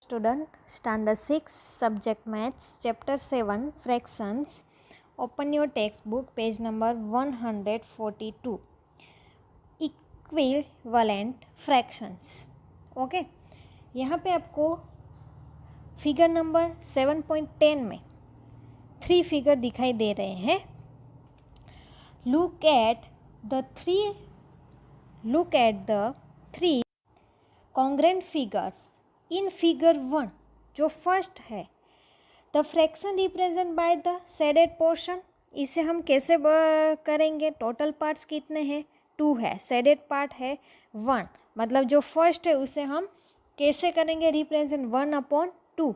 Student, Standard 6, Subject Maths, Chapter 7, Fractions. Open your textbook, page number 142. Equivalent fractions. Okay यहाँ पे आपको figure number 7.10 में 3 figure दिखाई दे रहे हैं. Look at the three congruent figures. In figure 1 जो first है, the fraction represent by the shaded portion. इसे हम कैसे करेंगे? टोटल पार्ट्स कितने हैं? 2 है, शेडेड पार्ट है 1. मतलब जो फर्स्ट है उसे हम कैसे करेंगे रिप्रेजेंट? 1/2.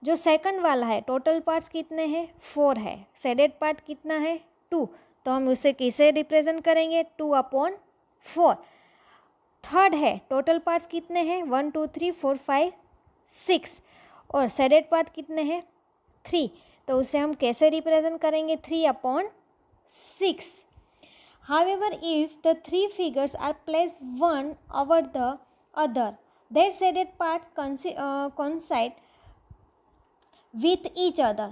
जो सेकंड वाला है, टोटल पार्ट्स कितने हैं? 4 है, शेडेड पार्ट कितना है? 2. तो हम उसे कैसे रिप्रेजेंट करेंगे? 2/4. थर्ड है, टोटल पार्ट्स कितने हैं? 1 2 3 4 5 6 और शेडेड पार्ट कितने हैं? 3. तो उसे हम कैसे रिप्रेजेंट करेंगे? 3/6. However, if the 3 figures are placed one over the other, their shaded part coincide with each other.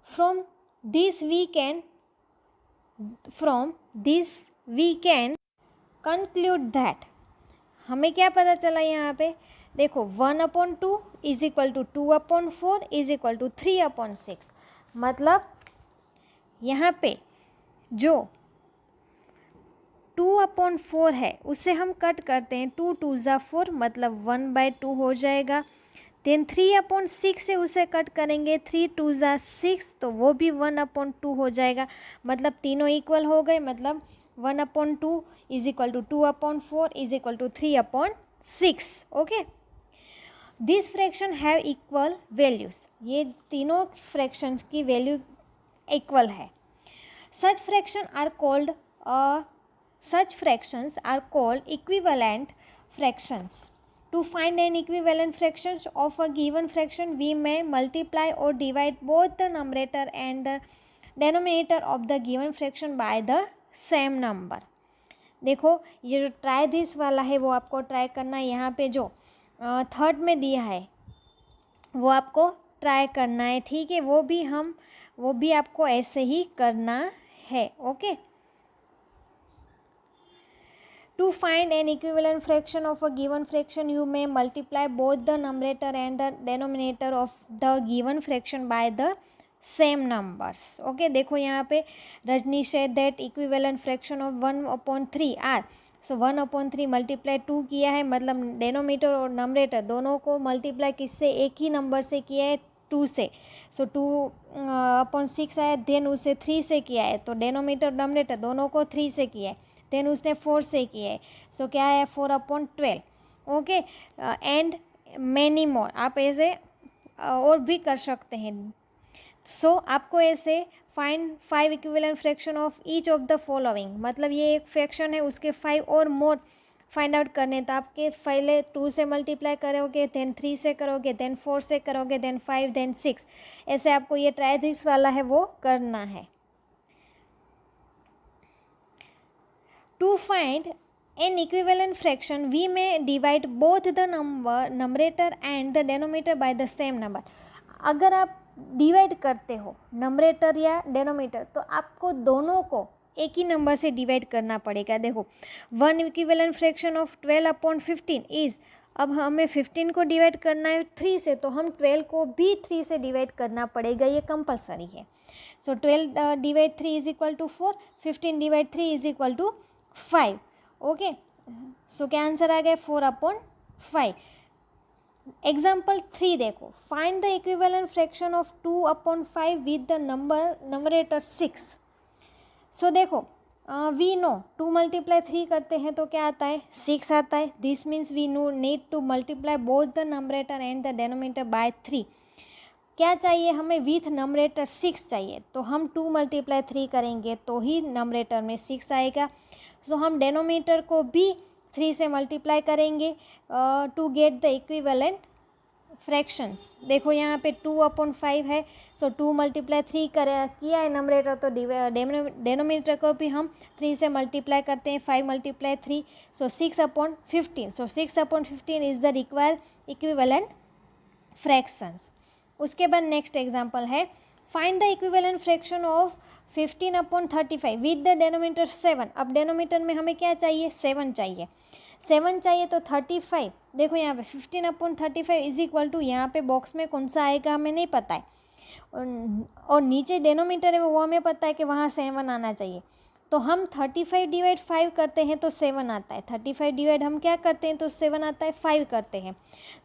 From this we can conclude that. हमें क्या पता चला यहाँ पे? देखो 1/2 is equal to 2/4 is equal to 3/6. मतलब यहाँ पे जो 2/4 है उसे हम कट करते हैं. 2 2 ज़ा 4 मतलब 1/2 हो जाएगा. देन 3/6 से उसे कट करेंगे. 3 2 ज़ा 6 तो वो भी 1/2 हो जाएगा. मतलब तीनों इक्वल हो गए. मतलब 1/2 is equal to 2/4 is equal to 3/6. Okay, this fraction have equal values. ये तीनों फ्रैक्शंस की वैल्यू इक्वल है. Such fractions are called equivalent fractions. To find an equivalent fraction of a given fraction, we may multiply or divide both the numerator and the denominator of the given fraction by the same number. देखो ये जो try this वाला है वो आपको try करना है. यहाँ पे जो थर्ड में दिया है वो आपको ट्राई करना है. ठीक है, वो भी आपको ऐसे ही करना है. Okay, To find an equivalent fraction of a given fraction, you may multiply both the numerator and the denominator of the given fraction by the same numbers. Okay, देखो यहाँ पे Rajni said that equivalent fraction of 1/3 are. So 1/3 multiply 2 किया है, मतलब denominator और numerator दोनों को multiply किससे? एक ही नंबर से किया है, 2 से. सो 2/6 आया. देन उसे 3 से किया है, तो डेनोमीटर नंबरेटर दोनों को 3 से किया है. देन उसने 4 से किया है. सो क्या है? 4/12. Okay, and many more. आप ऐसे और भी कर सकते हैं. सो आपको ऐसे find 5 equivalent fraction of each of the following. मतलब ये एक फ्रैक्शन है, उसके 5 और मोर फाइंड आउट करने. तो आपके पहले 2 से मल्टीप्लाई करोगे, देन 3 से करोगे, देन 4 से करोगे, देन 5, देन 6. ऐसे आपको ये ट्राई दिस वाला है वो करना है. To find an equivalent fraction, we may divide both the numerator and the denominator by the same number. अगर आप डिवाइड करते हो नंबरेटर या डेनोमीटर, तो आपको दोनों को एक ही नंबर से डिवाइड करना पड़ेगा. देखो 1 इक्विवेलेंट फ्रैक्शन ऑफ 12/15 इज़. अब हमें 15 को डिवाइड करना है 3 से, तो हम 12 को भी 3 से डिवाइड करना पड़ेगा. ये कंपलसरी है. So 12 divide 3 is equal to 4. 15 divide 3 is equal to 5. Okay, so क्या आंसर आ गया? 4/5. एग्जाम्पल 3 देखो. Find the equivalent fraction of 2/5 with the numerator 6. So देखो वी नो 2 × 3 करते हैं तो क्या आता है? 6 आता है. This means we need to multiply both the numerator and the denominator by 3. क्या चाहिए हमें? विथ नंबरेटर 6 चाहिए. तो हम 2 × 3 करेंगे तो ही नंबरेटर में 6 आएगा. सो हम डेनोमीटर को भी 3 से मल्टीप्लाई करेंगे to get the equivalent fractions. देखो यहाँ पे 2/5 है. सो 2 × 3 किया है नंबरेटर, तो डेनोमीटर को भी हम 3 से मल्टीप्लाई करते हैं. 5 × 3 सो 6/15. सो 6/15 is the required equivalent fractions. उसके बाद नेक्स्ट एग्जांपल है, find the equivalent fraction of 15/35 with the denominator 7। अब डेनोमीटर में हमें क्या चाहिए, 7 चाहिए। 7 चाहिए तो 35, देखो यहाँ पे 15/35 इज इक्वल टू, यहाँ पे बॉक्स में कौन सा आएगा हमें नहीं पता है, और नीचे डेनोमीटर है वो हमें पता है कि वहाँ 7 आना चाहिए। तो हम 35 डिवाइड 5 करते हैं तो 7 आता है, 35 डिवाइड हम क्या करते हैं तो 7 आता है, 5 करते हैं।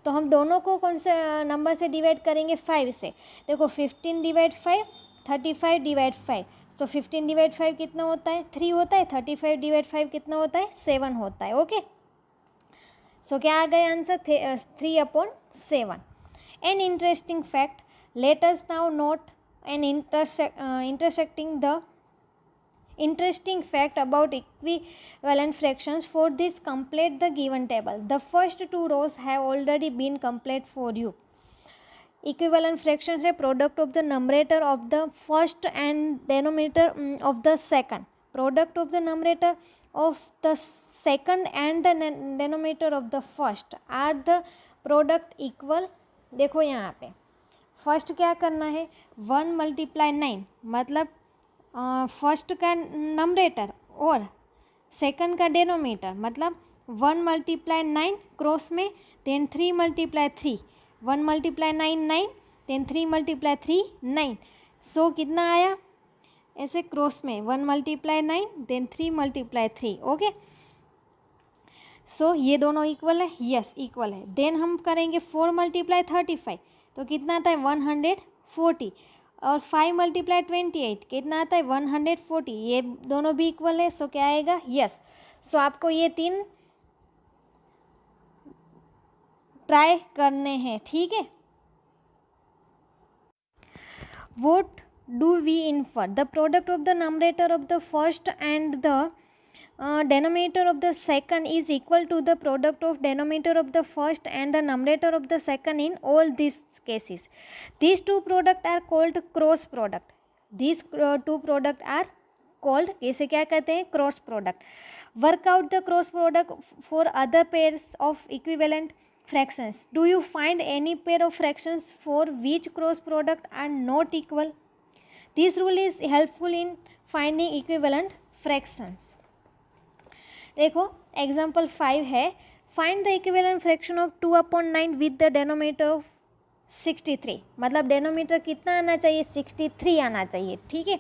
तो हम दोनों को कौन से नंबर से डिवाइड करेंगे, 5 से। देखो 15 डिवाइड 5, 35 डिवाइड 5, तो 15 डिवाइड 5 कितना होता है, 3 होता है। 35 डिवाइड 5 कितना होता है, 7 होता है। ओके, सो क्या आ गया answer, 3/7। An interesting fact, let us now note an interesting fact about equivalent fractions. For this, complete the given table. The first 2 rows have already been complete for you. Equivalent fractions है product of the numerator of the first and denominator of the second. Product of the numerator of the second and the denominator of the first are the product equal. देखो यहाँ पे first क्या करना है, 1 × 9, मतलब first का numerator और second का डेनोमीटर, मतलब 1 × 9 क्रॉस में, देन 3 × 3, 1 × 9 9, देन 3 × 3 9। सो कितना आया, ऐसे क्रॉस में 1 × 9 देन 3 × 3। ओके, सो ये दोनों इक्वल है, यस इक्वल है। देन हम करेंगे 4 × 35, तो कितना आता है 140, और 5 × 28 कितना आता है 140, ये दोनों भी इक्वल है। सो क्या आएगा, यस। सो आपको ये 3 ट्राई करने हैं, ठीक है। What do we infer? The product of the numerator of the first and the denominator of the second is equal to the product of denominator of the first and the numerator of the second in all these cases. These two products are called cross product. These two products are called, इसे क्या कहते हैं, cross product. Work out the cross product for other pairs of equivalent fractions. Do you find any pair of fractions for which cross product are not equal? This rule is helpful in finding equivalent fractions. देखो example 5 है, find the equivalent fraction of 2/9 with the denominator of 63। मतलब denominator कितना आना चाहिए, 63 आना चाहिए, ठीक है।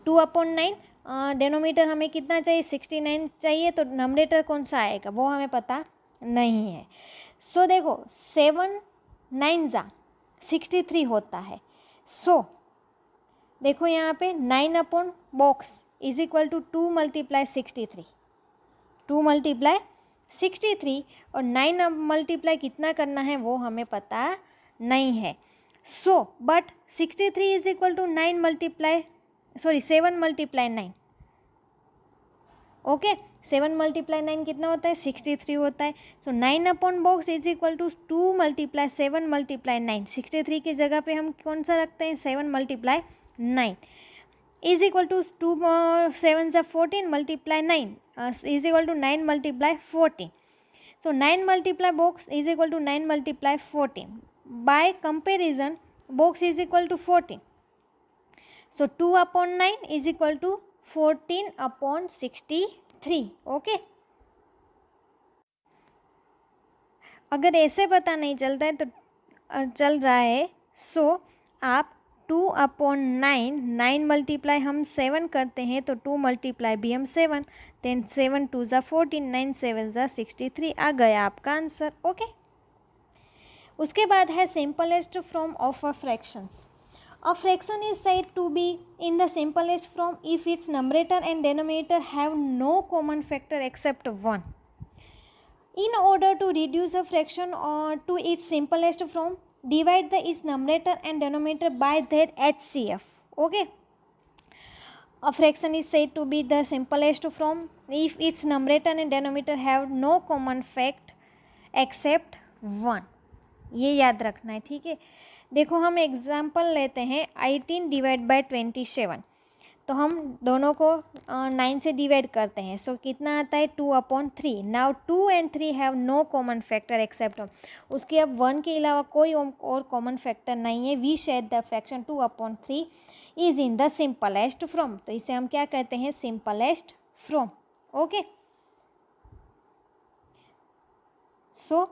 2/9 डेनोमीटर हमें कितना चाहिए, 69 चाहिए, तो नंबरेटर कौन सा आएगा वो हमें पता नहीं है। सो देखो 7 9 जा 63 होता है। सो देखो यहाँ पे 9 upon box is equal to 2 × 63, 2 × 63, और 9 मल्टीप्लाई कितना करना है वो हमें पता नहीं है। So but 63 is equal to 7 × 9। Okay, 7 × 9 कितना होता है, 63 होता है। So 9 upon box is equal to 2 × 7 × 9। 63 की जगह पे हम कौन सा रखते हैं, 7 × 9 is equal to 2 7 × 14 × 9 is equal to 9 × 14। So 9 multiply box is equal to 9 × 14। By comparison box is equal to 14। So 2/9 is equal to 14/63। Okay, अगर ऐसे पता नहीं चलता है तो चल रहा है, सो आप 2/9, 9 मल्टीप्लाई हम 7 करते हैं तो 2 मल्टीप्लाई भी हम 7, देन 7 2 ज़ा 14, 9 7 ज़ा 63, आ गया आपका आंसर। ओके, उसके बाद है simplest form of a fractions. A fraction is said to be in the simplest form if its numerator and denominator have no common factor except 1. In order to reduce a fraction to its simplest form, divide its numerator and denominator by their HCF. Okay. A fraction is said to be the simplest form if its numerator and denominator have no common fact except 1. ये याद रखना है, ठीक है। देखो हम example लेते हैं 18 डिवाइड बाय 27। तो हम दोनों को 9 से डिवाइड करते हैं। सो कितना आता है 2/3। Now 2 and 3 have no common factor except 1। उसके अब 1 के अलावा कोई और कॉमन फैक्टर नहीं है। We share the fraction 2/3 is in the simplest from. तो इसे हम क्या कहते हैं, simplest from. Okay, so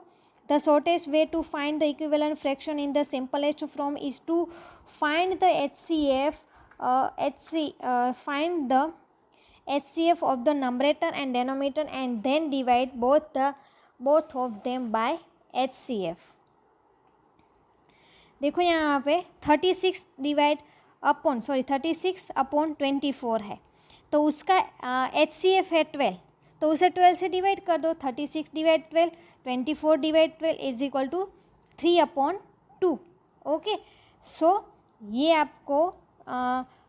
the shortest way to find the equivalent fraction in the simplest form is to find the HCF find the HCF of the numerator and denominator and then divide both of them by HCF। देखो यहाँ पे 36/24 है, तो उसका HCF है 12, तो उसे 12 से डिवाइड कर दो। 36/12 24/12 इज इक्वल टू 3/2। ओके, सो ये आपको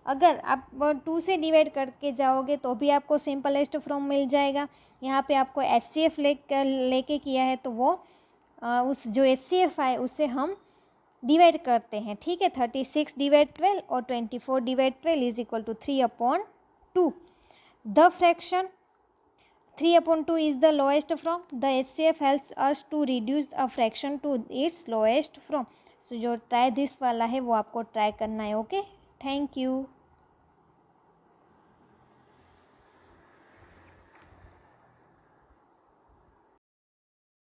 अगर आप 2 से डिवाइड करके जाओगे तो भी आपको सिंपलेस्ट फॉर्म मिल जाएगा। यहाँ पे आपको HCF लेके किया है, तो वो उस जो HCF है उससे हम डिवाइड करते हैं। ठीक है, 36/12 और 24/12 is equal to 3/2। The fraction 3/2 is the lowest form. The HCF helps us to reduce a fraction to its lowest form. So जो try this वाला है वो आपको ट्राई करना है। Okay, thank you.